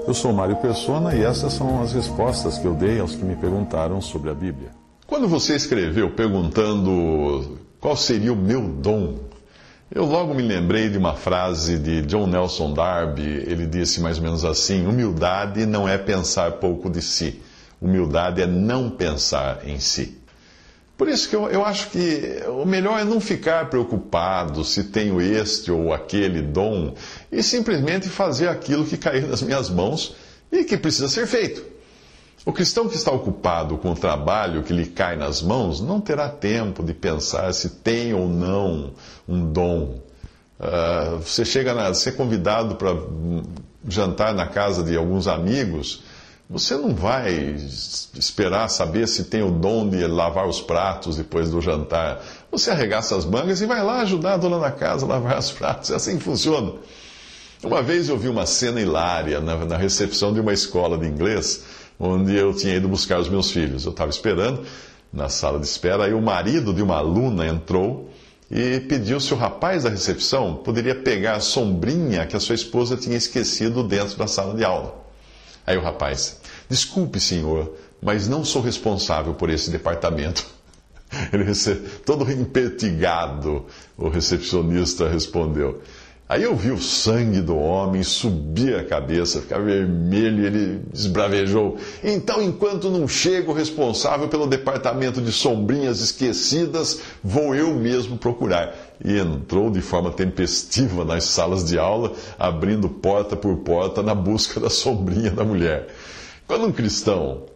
Eu sou Mário Persona e essas são as respostas que eu dei aos que me perguntaram sobre a Bíblia. Quando você escreveu perguntando qual seria o meu dom, eu logo me lembrei de uma frase de John Nelson Darby. Ele disse mais ou menos assim: humildade não é pensar pouco de si, humildade é não pensar em si. Por isso que eu acho que o melhor é não ficar preocupado se tenho este ou aquele dom e simplesmente fazer aquilo que cair nas minhas mãos e que precisa ser feito. O cristão que está ocupado com o trabalho que lhe cai nas mãos não terá tempo de pensar se tem ou não um dom. Você é convidado para jantar na casa de alguns amigos. Você não vai esperar saber se tem o dom de lavar os pratos depois do jantar. Você arregaça as mangas e vai lá ajudar a dona da casa a lavar os pratos. É assim que funciona. Uma vez eu vi uma cena hilária na recepção de uma escola de inglês, onde eu tinha ido buscar os meus filhos. Eu estava esperando na sala de espera, aí o marido de uma aluna entrou e pediu se o rapaz da recepção poderia pegar a sombrinha que a sua esposa tinha esquecido dentro da sala de aula. Aí o rapaz: desculpe, senhor, mas não sou responsável por esse departamento. Todo empertigado, o recepcionista respondeu. Aí eu vi o sangue do homem subir a cabeça, ficar vermelho, e ele esbravejou: então, enquanto não chega o responsável pelo departamento de sombrinhas esquecidas, vou eu mesmo procurar. E entrou de forma tempestiva nas salas de aula, abrindo porta por porta na busca da sombrinha da mulher. Quando um cristão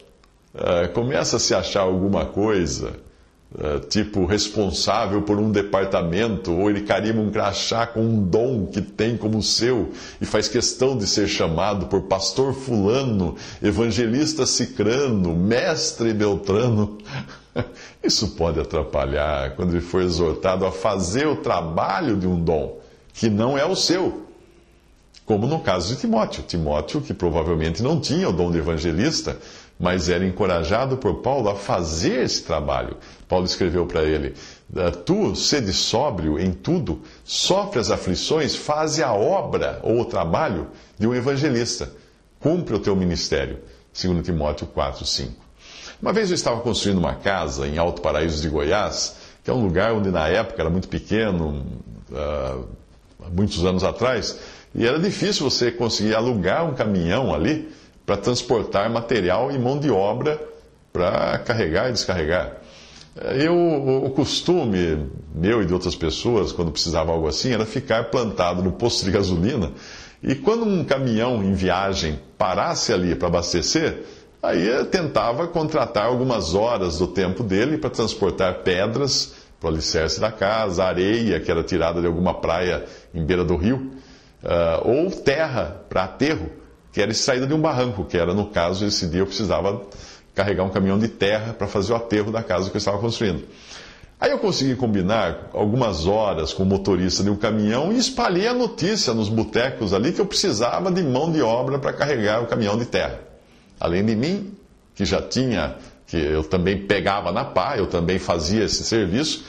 começa a se achar alguma coisa, tipo responsável por um departamento, ou ele carimba um crachá com um dom que tem como seu e faz questão de ser chamado por pastor fulano, evangelista cicrano, mestre beltrano, isso pode atrapalhar quando ele for exortado a fazer o trabalho de um dom que não é o seu. Como no caso de Timóteo. Timóteo, que provavelmente não tinha o dom de evangelista, mas era encorajado por Paulo a fazer esse trabalho. Paulo escreveu para ele: tu, sede sóbrio em tudo, sofre as aflições, faze a obra ou o trabalho de um evangelista. Cumpre o teu ministério. 2 Timóteo 4, 5. Uma vez eu estava construindo uma casa em Alto Paraíso de Goiás, que é um lugar onde na época era muito pequeno, há muitos anos atrás, e era difícil você conseguir alugar um caminhão ali para transportar material e mão de obra para carregar e descarregar. O costume meu e de outras pessoas, quando precisava algo assim, era ficar plantado no posto de gasolina, e quando um caminhão em viagem parasse ali para abastecer, aí eu tentava contratar algumas horas do tempo dele para transportar pedras para o alicerce da casa, areia que era tirada de alguma praia em beira do rio, ou terra para aterro, que era extraída de um barranco, que era, no caso, esse dia eu precisava carregar um caminhão de terra para fazer o aterro da casa que eu estava construindo. Aí eu consegui combinar algumas horas com o motorista de um caminhão e espalhei a notícia nos botecos ali que eu precisava de mão de obra para carregar o caminhão de terra. Além de mim, que eu também pegava na pá, eu também fazia esse serviço,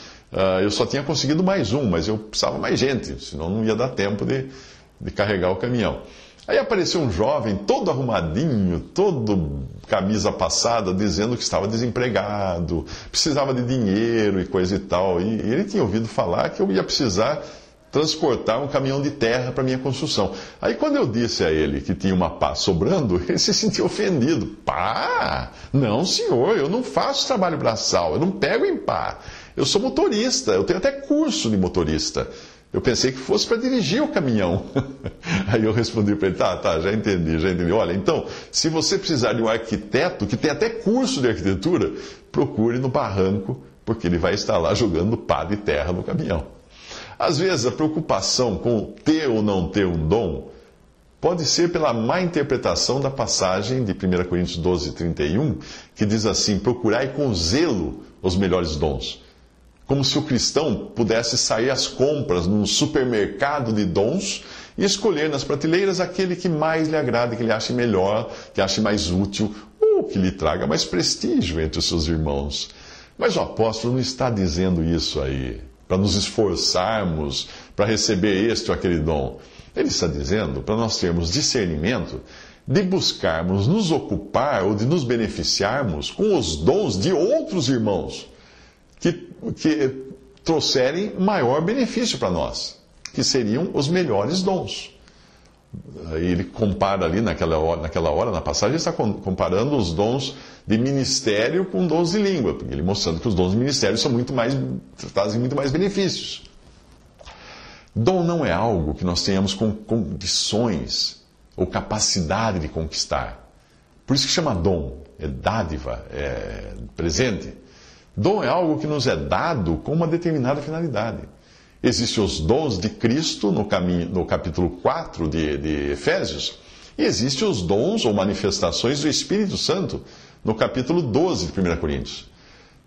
eu só tinha conseguido mais um, mas eu precisava mais gente, senão não ia dar tempo de carregar o caminhão. Aí apareceu um jovem todo arrumadinho, todo camisa passada, dizendo que estava desempregado, precisava de dinheiro e coisa e tal. E ele tinha ouvido falar que eu ia precisar transportar um caminhão de terra para minha construção. Aí quando eu disse a ele que tinha uma pá sobrando, ele se sentiu ofendido. Pá? Não, senhor, eu não faço trabalho braçal, eu não pego em pá. Eu sou motorista, eu tenho até curso de motorista. Eu pensei que fosse para dirigir o caminhão. Aí eu respondi para ele: tá, já entendi. Olha, então, se você precisar de um arquiteto, que tem até curso de arquitetura, procure no barranco, porque ele vai estar lá jogando pá de terra no caminhão. Às vezes, a preocupação com ter ou não ter um dom pode ser pela má interpretação da passagem de 1 Coríntios 12, 31, que diz assim: procurai com zelo os melhores dons. Como se o cristão pudesse sair às compras num supermercado de dons e escolher nas prateleiras aquele que mais lhe agrada, que ele ache melhor, que ache mais útil, ou que lhe traga mais prestígio entre os seus irmãos. Mas o apóstolo não está dizendo isso aí para nos esforçarmos para receber este ou aquele dom. Ele está dizendo para nós termos discernimento de buscarmos nos ocupar ou de nos beneficiarmos com os dons de outros irmãos que trouxerem maior benefício para nós, que seriam os melhores dons. Ele compara ali naquela hora, na passagem, ele está comparando os dons de ministério com dons de língua, ele mostrando que os dons de ministério trazem muito mais benefícios. Dom não é algo que nós tenhamos com condições ou capacidade de conquistar. Por isso que chama dom, é dádiva, é presente. Dom é algo que nos é dado com uma determinada finalidade. Existem os dons de Cristo no capítulo 4 de Efésios, e existem os dons ou manifestações do Espírito Santo no capítulo 12 de 1 Coríntios.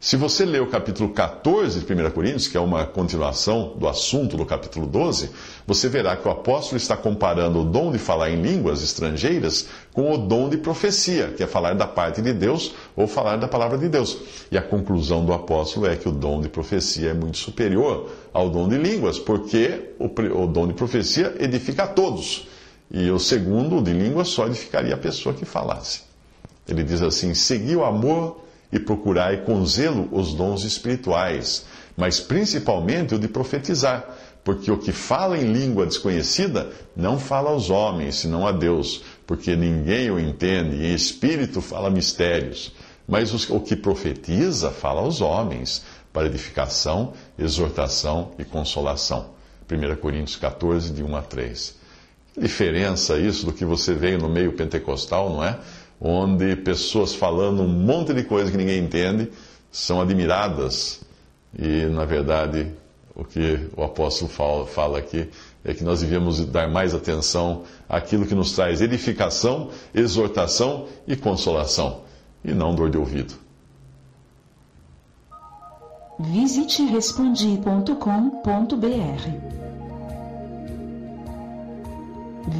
Se você ler o capítulo 14 de 1 Coríntios, que é uma continuação do assunto do capítulo 12, você verá que o apóstolo está comparando o dom de falar em línguas estrangeiras com o dom de profecia, que é falar da parte de Deus ou falar da palavra de Deus. E a conclusão do apóstolo é que o dom de profecia é muito superior ao dom de línguas, porque o dom de profecia edifica a todos. E o segundo, o de línguas, só edificaria a pessoa que falasse. Ele diz assim: segui o amor e procurai com zelo os dons espirituais, mas principalmente o de profetizar, porque o que fala em língua desconhecida não fala aos homens, senão a Deus, porque ninguém o entende, e espírito fala mistérios. Mas o que profetiza fala aos homens, para edificação, exortação e consolação. 1 Coríntios 14, de 1 a 3. Que diferença isso do que você veio no meio pentecostal, não é? Onde pessoas falando um monte de coisa que ninguém entende são admiradas. E, na verdade, o que o apóstolo fala aqui é que nós devíamos dar mais atenção àquilo que nos traz edificação, exortação e consolação, e não dor de ouvido. Visite respondi.com.br.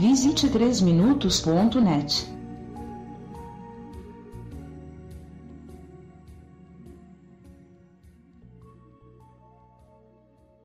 Visite 3minutos.net.